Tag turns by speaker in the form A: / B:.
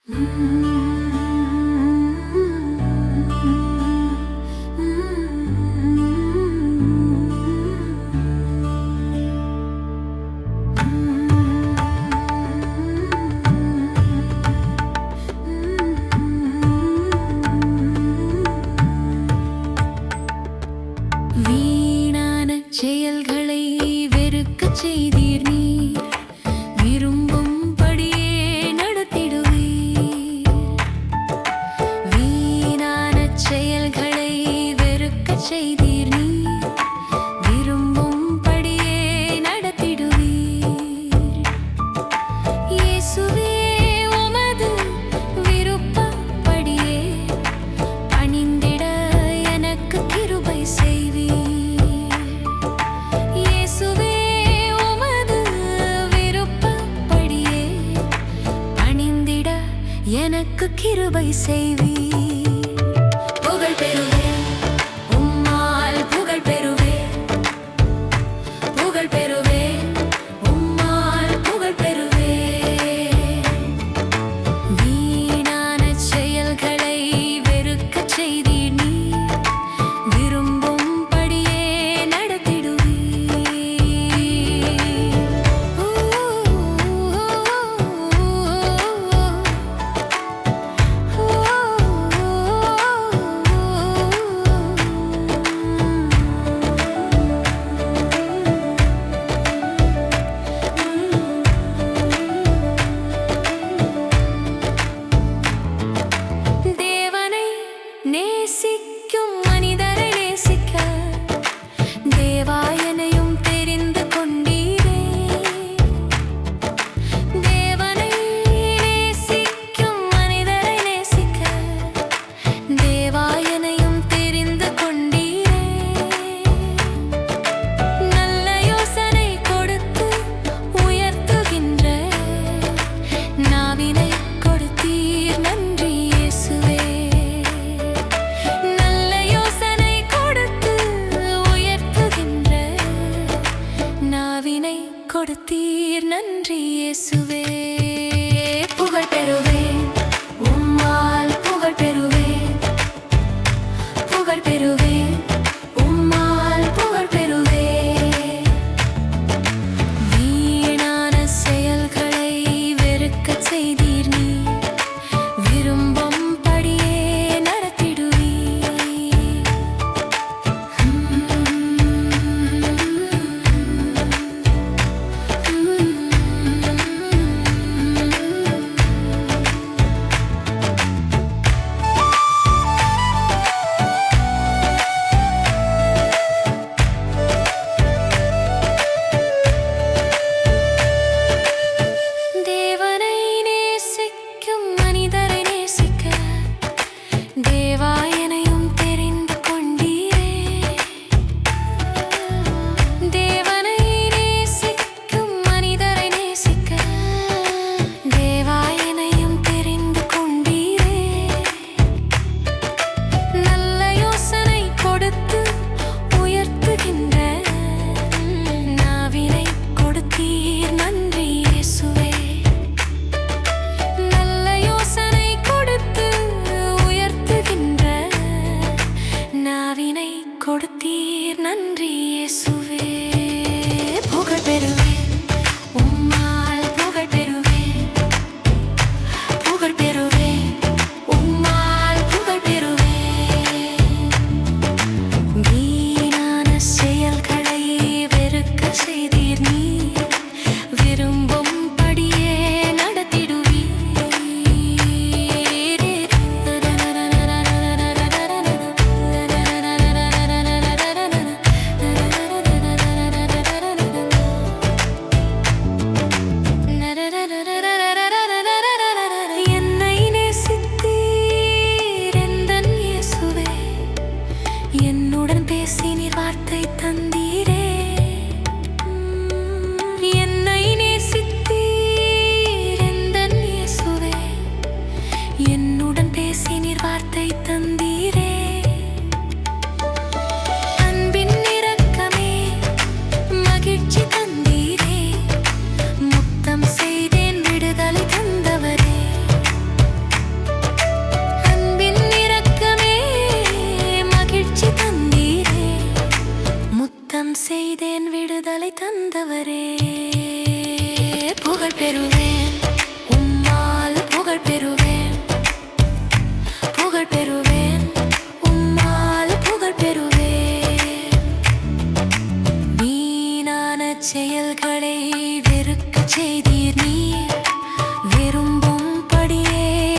A: வீணான செயல்களை வெறுக்கச் செய்தீர் நீர், விரும்பும்படியே நடத்திடுவீர். வீணான செயல்களை வெறுக்கச் செய்தீர் நீர், விரும்பும்படியே நடத்திடுவீர். இயேசுவே உமது விருப்பப்படியே பணிந்திட எனக்கு கிருபை செய்வீர். இயேசுவே உமது விருப்பப்படியே பணிந்திட எனக்கு கிருபை செய்வீர். புகழ் பெறுவேன், உம்மால் புகழ் பெறுவேன். புகழ் பெறுவேன், உம்மால் புகழ் பெறுவேன். வீணான செயல்களை வெறுக்கச் செய்தீர் நீர், விரும்பும்படியே நடத்திடுவீர். செய்தேன் விடுதலை தந்தவரே. புகழ் பெறுவேன், உம்மால் புகழ் பெறுவேன், புகழ் பெறுவேன், உம்மால் புகழ் பெறுவேன். வீணான செயல்களை வெறுக்கச் செய்தீர்.